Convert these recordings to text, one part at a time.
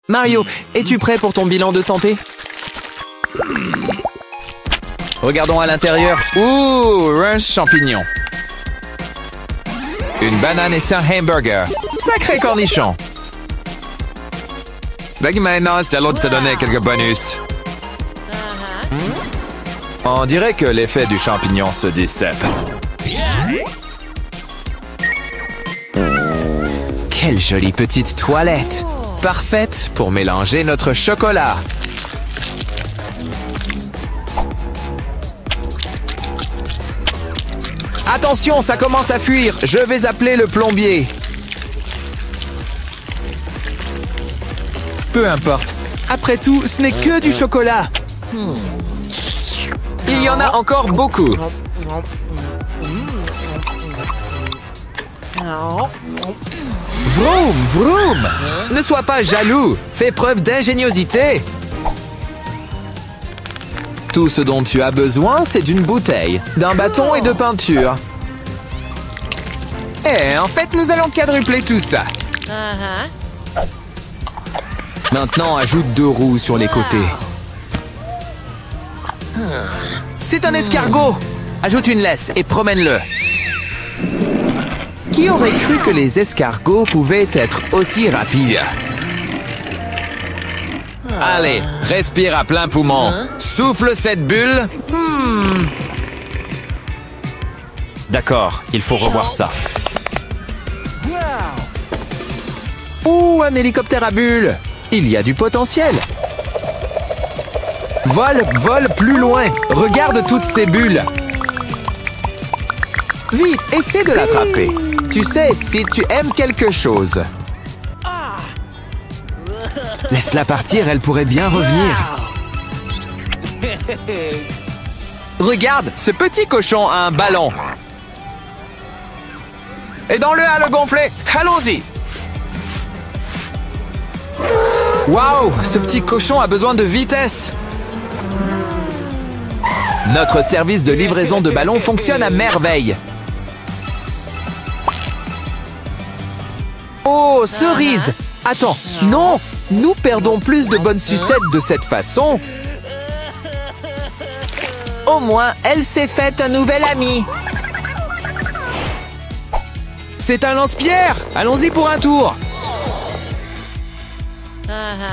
Mario, es-tu prêt pour ton bilan de santé? Regardons à l'intérieur. Ouh, un champignon. Une banane et 5 hamburgers. Sacré cornichon. Maintenant, c'est à l'autre de te donner quelques bonus. On dirait que l'effet du champignon se dissipe. Quelle jolie petite toilette. Parfaite pour mélanger notre chocolat. Attention, ça commence à fuir. Je vais appeler le plombier. Peu importe. Après tout, ce n'est que du chocolat. Il y en a encore beaucoup. Vroom, vroom! Ne sois pas jaloux. Fais preuve d'ingéniosité. Tout ce dont tu as besoin, c'est d'une bouteille, d'un bâton et de peinture. Eh, en fait, nous allons quadrupler tout ça. Maintenant, ajoute 2 roues sur les côtés. C'est un escargot! Ajoute une laisse et promène-le. Qui aurait cru que les escargots pouvaient être aussi rapides? Allez, respire à plein poumon. Souffle cette bulle. D'accord, il faut revoir ça. Ouh, un hélicoptère à bulles. Il y a du potentiel. Vole, vole plus loin. Regarde toutes ces bulles. Vite, essaie de l'attraper. Tu sais, si tu aimes quelque chose. Laisse-la partir, elle pourrait bien revenir. Regarde, ce petit cochon a un ballon. Aidons-le à le gonfler. Allons-y. Waouh, ce petit cochon a besoin de vitesse. Notre service de livraison de ballons fonctionne à merveille. Oh, cerise! Attends, non! Nous perdons plus de bonnes sucettes de cette façon. Au moins, elle s'est faite un nouvel ami. C'est un lance-pierre! Allons-y pour un tour!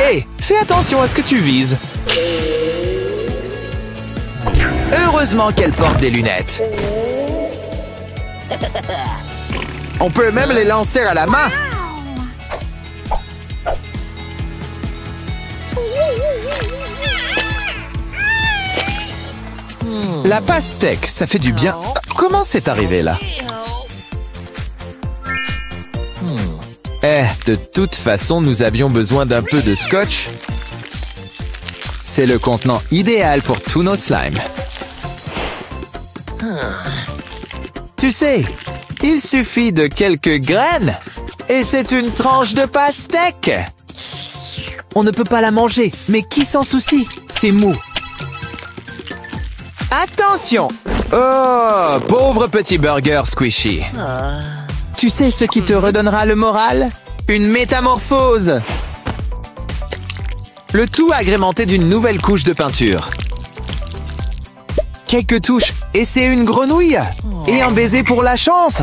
Hé, fais attention à ce que tu vises. Heureusement qu'elle porte des lunettes. On peut même les lancer à la main. La pastèque, ça fait du bien. Comment c'est arrivé là? De toute façon, nous avions besoin d'un peu de scotch. C'est le contenant idéal pour tous nos slimes. Tu sais, il suffit de quelques graines et c'est une tranche de pastèque. On ne peut pas la manger, mais qui s'en soucie? C'est mou. Attention! Oh, pauvre petit burger squishy. Tu sais ce qui te redonnera le moral? Une métamorphose! Le tout agrémenté d'une nouvelle couche de peinture. Quelques touches, et c'est une grenouille! Et un baiser pour la chance!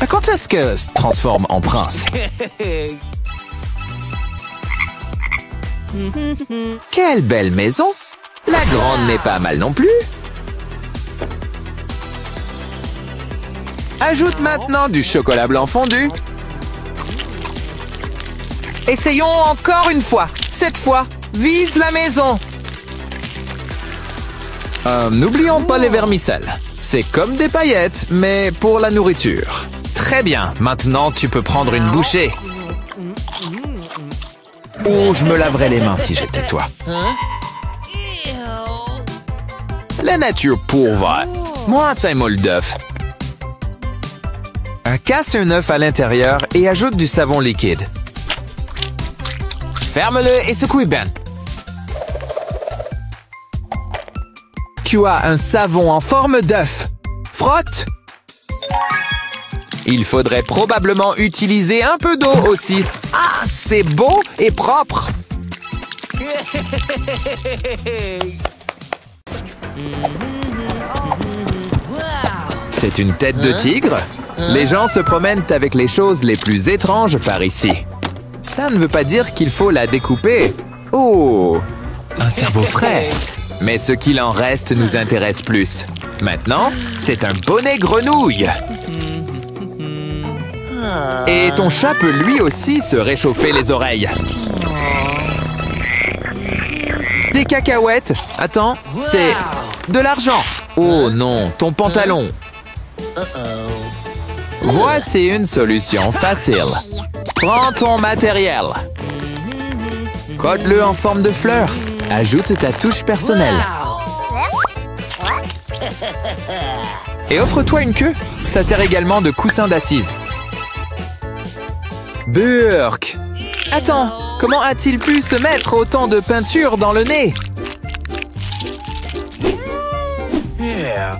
Quand est-ce que se transforme en prince? Quelle belle maison! La grande n'est pas mal non plus. Ajoute maintenant du chocolat blanc fondu. Essayons encore une fois. Cette fois, vise la maison. N'oublions pas les vermicelles. C'est comme des paillettes, mais pour la nourriture. Très bien, maintenant tu peux prendre une bouchée. Oh, je me laverais les mains si j'étais toi. La nature pourvoit. Moi, c'est un moule d'œuf. Casse un œuf à l'intérieur et ajoute du savon liquide. Ferme-le et secoue bien. Tu as un savon en forme d'œuf. Frotte. Il faudrait probablement utiliser un peu d'eau aussi. Ah, c'est beau et propre! C'est une tête de tigre? Les gens se promènent avec les choses les plus étranges par ici. Ça ne veut pas dire qu'il faut la découper. Oh! Un cerveau frais! Mais ce qu'il en reste nous intéresse plus. Maintenant, c'est un bonnet grenouille. Et ton chat peut lui aussi se réchauffer les oreilles. Des cacahuètes. Attends, c'est de l'argent. Oh non, ton pantalon. Voici une solution facile. Prends ton matériel. Code-le en forme de fleur. Ajoute ta touche personnelle. Et offre-toi une queue. Ça sert également de coussin d'assise. Burk! Attends, comment a-t-il pu se mettre autant de peinture dans le nez?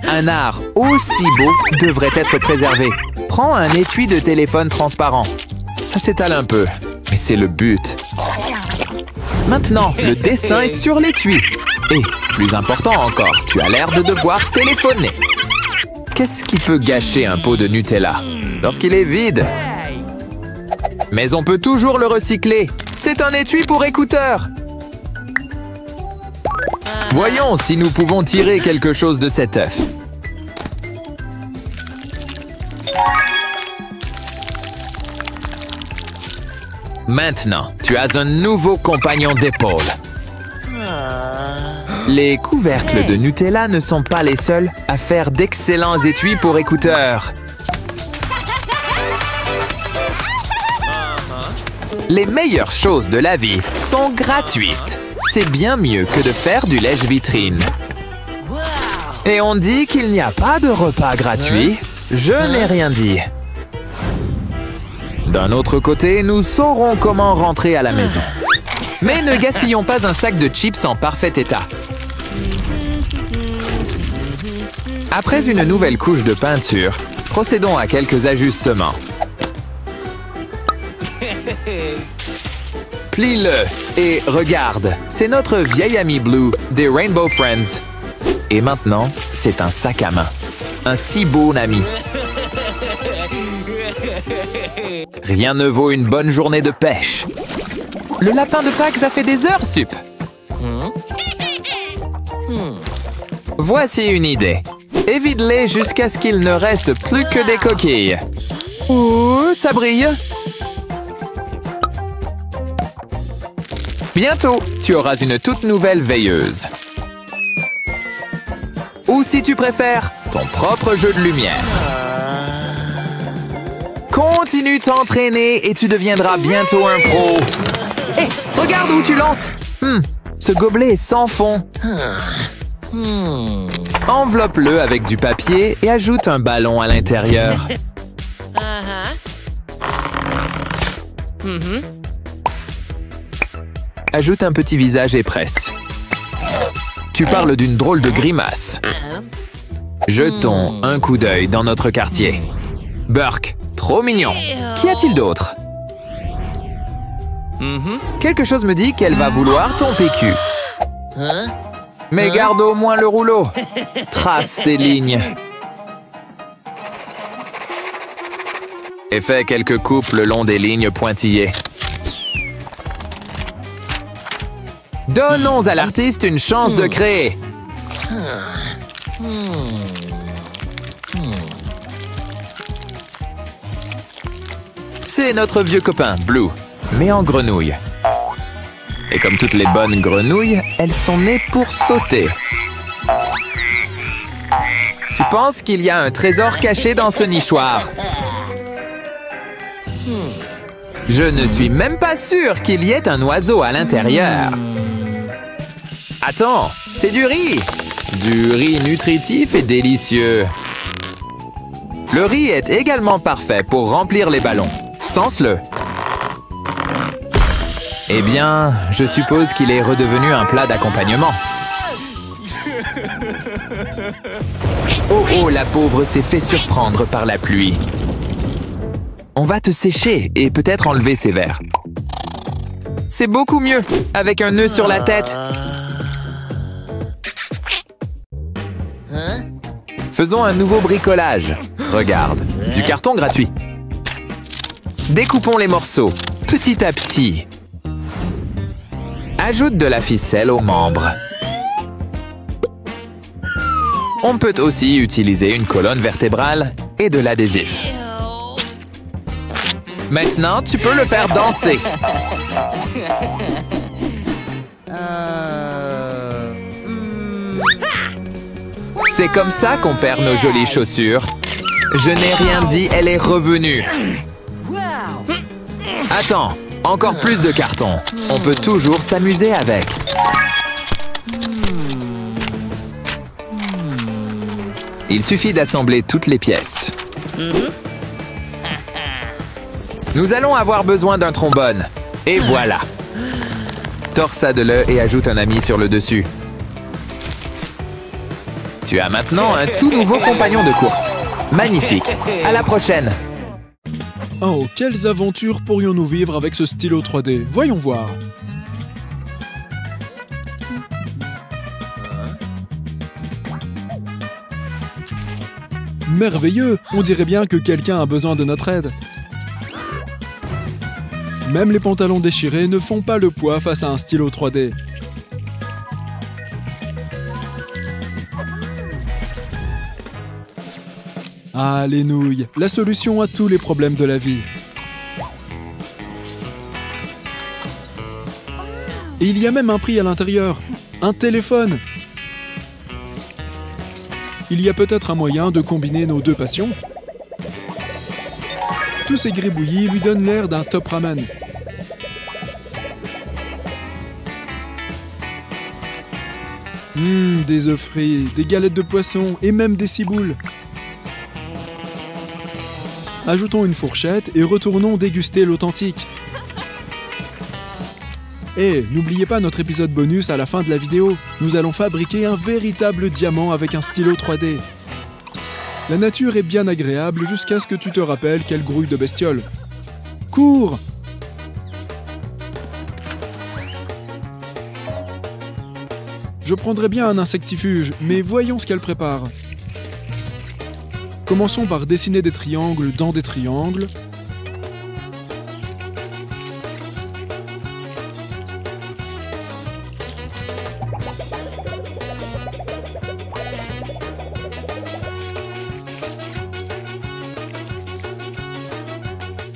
Un art aussi beau devrait être préservé. Prends un étui de téléphone transparent. Ça s'étale un peu, mais c'est le but. Maintenant, le dessin est sur l'étui. Et, plus important encore, tu as l'air de devoir téléphoner. Qu'est-ce qui peut gâcher un pot de Nutella lorsqu'il est vide? Mais on peut toujours le recycler. C'est un étui pour écouteurs. Voyons si nous pouvons tirer quelque chose de cet œuf. Maintenant, tu as un nouveau compagnon d'épaule. Les couvercles de Nutella ne sont pas les seuls à faire d'excellents étuis pour écouteurs. Les meilleures choses de la vie sont gratuites. C'est bien mieux que de faire du lèche-vitrine. Et on dit qu'il n'y a pas de repas gratuit. Je n'ai rien dit. D'un autre côté, nous saurons comment rentrer à la maison. Mais ne gaspillons pas un sac de chips en parfait état. Après une nouvelle couche de peinture, procédons à quelques ajustements. Plie-le et regarde, c'est notre vieil ami Blue des Rainbow Friends. Et maintenant, c'est un sac à main. Un si beau ami. Rien ne vaut une bonne journée de pêche. Le lapin de Pâques a fait des heures sup. Voici une idée. Évite-les jusqu'à ce qu'il ne reste plus que des coquilles. Ouh, ça brille. Bientôt, tu auras une toute nouvelle veilleuse. Ou si tu préfères, ton propre jeu de lumière. Continue t'entraîner et tu deviendras bientôt un pro. Hé, regarde où tu lances. Ce gobelet est sans fond. Enveloppe-le avec du papier et ajoute un ballon à l'intérieur. Ajoute un petit visage et presse. Tu parles d'une drôle de grimace. Jetons un coup d'œil dans notre quartier. Burk, trop mignon. Qu'y a-t-il d'autre? Quelque chose me dit qu'elle va vouloir ton PQ. Mais garde au moins le rouleau. Trace tes lignes. Et fais quelques coupes le long des lignes pointillées. Donnons à l'artiste une chance de créer. C'est notre vieux copain, Blue, mais en grenouille. Et comme toutes les bonnes grenouilles, elles sont nées pour sauter. Tu penses qu'il y a un trésor caché dans ce nichoir? Je ne suis même pas sûr qu'il y ait un oiseau à l'intérieur. Attends, c'est du riz! Du riz nutritif et délicieux. Le riz est également parfait pour remplir les ballons. Sens-le. Eh bien, je suppose qu'il est redevenu un plat d'accompagnement. Oh oh, la pauvre s'est fait surprendre par la pluie. On va te sécher et peut-être enlever ces verres. C'est beaucoup mieux, avec un nœud sur la tête. Faisons un nouveau bricolage. Regarde, du carton gratuit. Découpons les morceaux, petit à petit. Ajoute de la ficelle aux membres. On peut aussi utiliser une colonne vertébrale et de l'adhésif. Maintenant, tu peux le faire danser. C'est comme ça qu'on perd nos jolies chaussures. Je n'ai rien dit, elle est revenue. Attends, encore plus de carton. On peut toujours s'amuser avec. Il suffit d'assembler toutes les pièces. Nous allons avoir besoin d'un trombone. Et voilà. Torsade-le et ajoute un ami sur le dessus. Tu as maintenant un tout nouveau compagnon de course. Magnifique. À la prochaine. Oh, quelles aventures pourrions-nous vivre avec ce stylo 3D? Voyons voir. Merveilleux! On dirait bien que quelqu'un a besoin de notre aide. Même les pantalons déchirés ne font pas le poids face à un stylo 3D. Ah, les nouilles, la solution à tous les problèmes de la vie. Et il y a même un prix à l'intérieur, un téléphone. Il y a peut-être un moyen de combiner nos deux passions. Tous ces gribouillis lui donnent l'air d'un top ramen. Des œufs frits, des galettes de poisson et même des ciboules. Ajoutons une fourchette et retournons déguster l'authentique. Et n'oubliez pas notre épisode bonus à la fin de la vidéo. Nous allons fabriquer un véritable diamant avec un stylo 3D. La nature est bien agréable jusqu'à ce que tu te rappelles quelle grouille de bestiole. Cours! Je prendrais bien un insectifuge, mais voyons ce qu'elle prépare. Commençons par dessiner des triangles dans des triangles.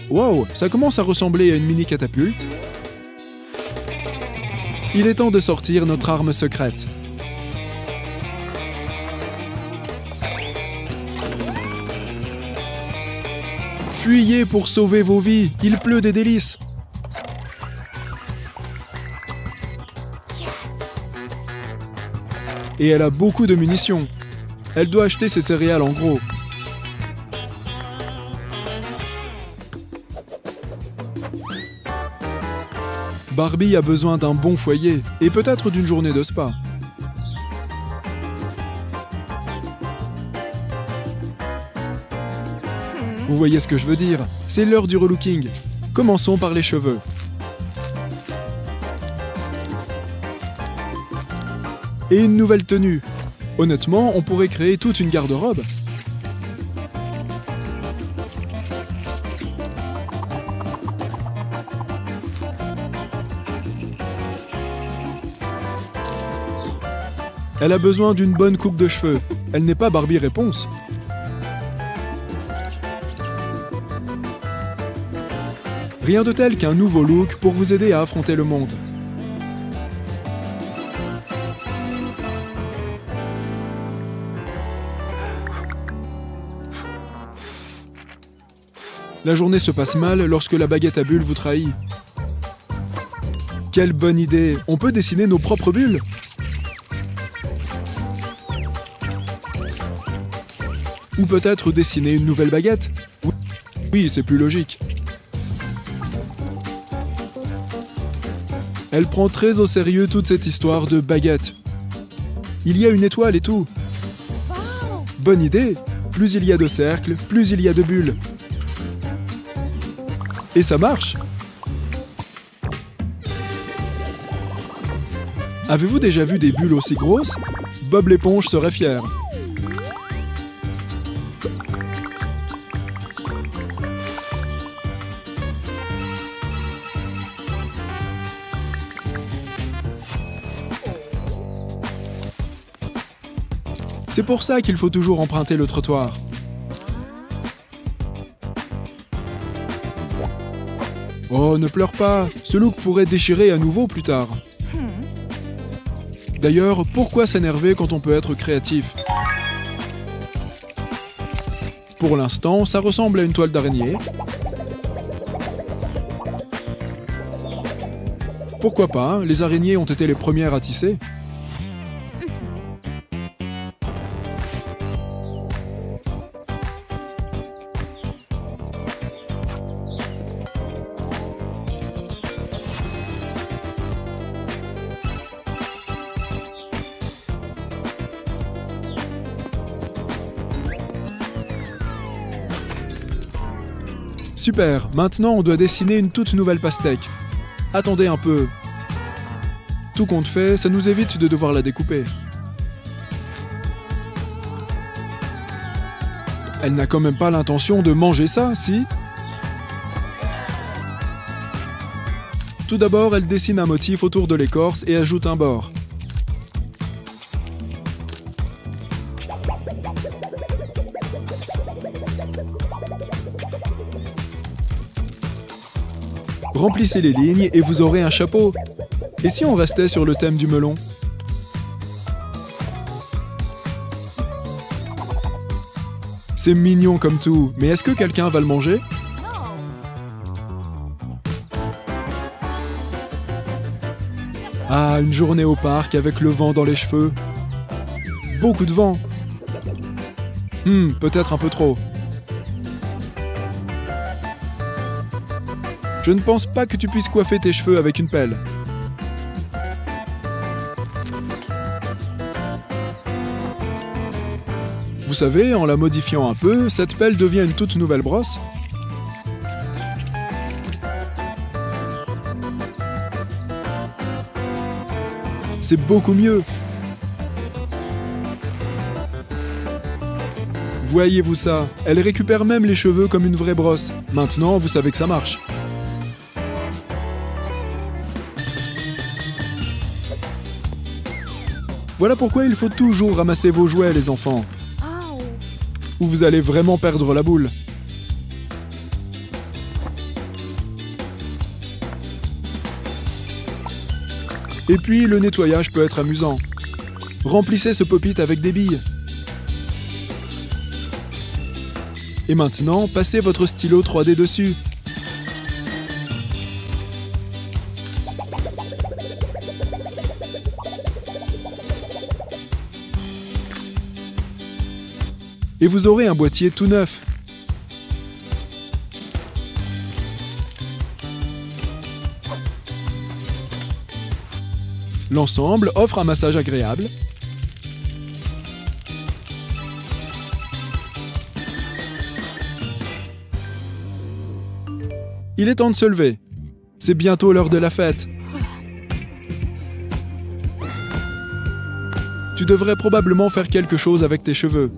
Wow, ça commence à ressembler à une mini catapulte. Il est temps de sortir notre arme secrète. Fuyez pour sauver vos vies, il pleut des délices. Et elle a beaucoup de munitions. Elle doit acheter ses céréales en gros. Barbie a besoin d'un bon foyer et peut-être d'une journée de spa. Vous voyez ce que je veux dire? C'est l'heure du relooking. Commençons par les cheveux. Et une nouvelle tenue. Honnêtement, on pourrait créer toute une garde-robe. Elle a besoin d'une bonne coupe de cheveux. Elle n'est pas Barbie Réponse. Rien de tel qu'un nouveau look pour vous aider à affronter le monde. La journée se passe mal lorsque la baguette à bulles vous trahit. Quelle bonne idée! On peut dessiner nos propres bulles! Ou peut-être dessiner une nouvelle baguette? Oui, c'est plus logique. Elle prend très au sérieux toute cette histoire de baguette. Il y a une étoile et tout. Bonne idée! Plus il y a de cercles, plus il y a de bulles. Et ça marche! Avez-vous déjà vu des bulles aussi grosses? Bob l'éponge serait fier. C'est pour ça qu'il faut toujours emprunter le trottoir. Oh, ne pleure pas, ce look pourrait déchirer à nouveau plus tard. D'ailleurs, pourquoi s'énerver quand on peut être créatif? Pour l'instant, ça ressemble à une toile d'araignée. Pourquoi pas, les araignées ont été les premières à tisser. Super, maintenant on doit dessiner une toute nouvelle pastèque. Attendez un peu. Tout compte fait, ça nous évite de devoir la découper. Elle n'a quand même pas l'intention de manger ça, si? Tout d'abord, elle dessine un motif autour de l'écorce et ajoute un bord. Remplissez les lignes et vous aurez un chapeau. Et si on restait sur le thème du melon? C'est mignon comme tout, mais est-ce que quelqu'un va le manger? Ah, une journée au parc avec le vent dans les cheveux. Beaucoup de vent. Peut-être un peu trop. Je ne pense pas que tu puisses coiffer tes cheveux avec une pelle. Vous savez, en la modifiant un peu, cette pelle devient une toute nouvelle brosse. C'est beaucoup mieux. Voyez-vous ça? Elle récupère même les cheveux comme une vraie brosse. Maintenant, vous savez que ça marche. Voilà pourquoi il faut toujours ramasser vos jouets, les enfants. Ou vous allez vraiment perdre la boule. Et puis, le nettoyage peut être amusant. Remplissez ce pop-it avec des billes. Et maintenant, passez votre stylo 3D dessus. Et vous aurez un boîtier tout neuf. L'ensemble offre un massage agréable. Il est temps de se lever. C'est bientôt l'heure de la fête. Tu devrais probablement faire quelque chose avec tes cheveux.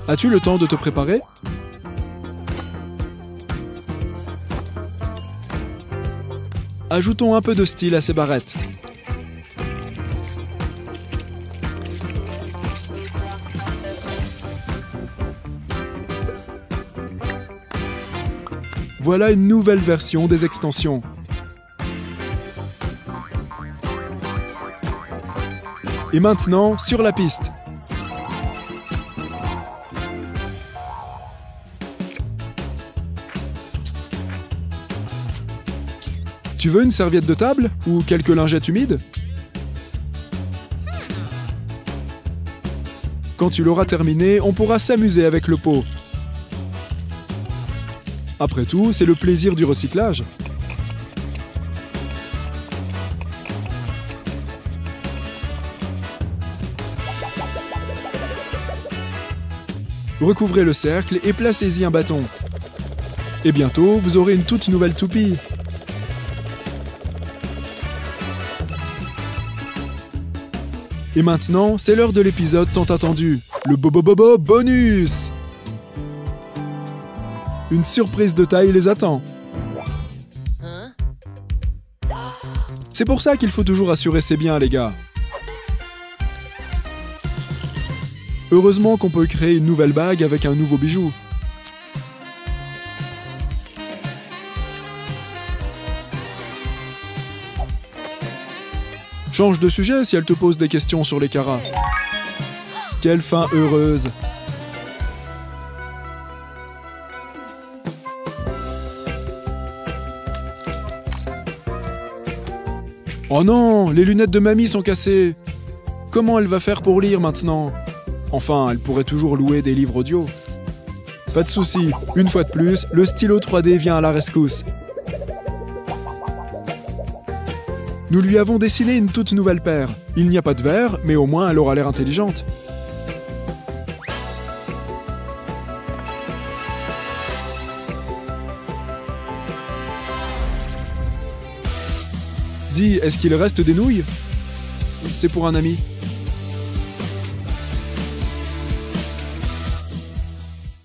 As-tu le temps de te préparer? Ajoutons un peu de style à ces barrettes. Voilà une nouvelle version des extensions. Et maintenant, sur la piste. Tu veux une serviette de table ou quelques lingettes humides? Quand tu l'auras terminé, on pourra s'amuser avec le pot. Après tout, c'est le plaisir du recyclage. Recouvrez le cercle et placez-y un bâton. Et bientôt, vous aurez une toute nouvelle toupie. Et maintenant, c'est l'heure de l'épisode tant attendu, le Bobobobo bonus! Une surprise de taille les attend. C'est pour ça qu'il faut toujours assurer ses biens, les gars. Heureusement qu'on peut créer une nouvelle bague avec un nouveau bijou. Change de sujet si elle te pose des questions sur les caras. Quelle fin heureuse! Oh non, les lunettes de mamie sont cassées. Comment elle va faire pour lire maintenant? Enfin, elle pourrait toujours louer des livres audio. Pas de souci, une fois de plus, le stylo 3D vient à la rescousse. Nous lui avons dessiné une toute nouvelle paire. Il n'y a pas de verre, mais au moins elle aura l'air intelligente. Dis, est-ce qu'il reste des nouilles? C'est pour un ami.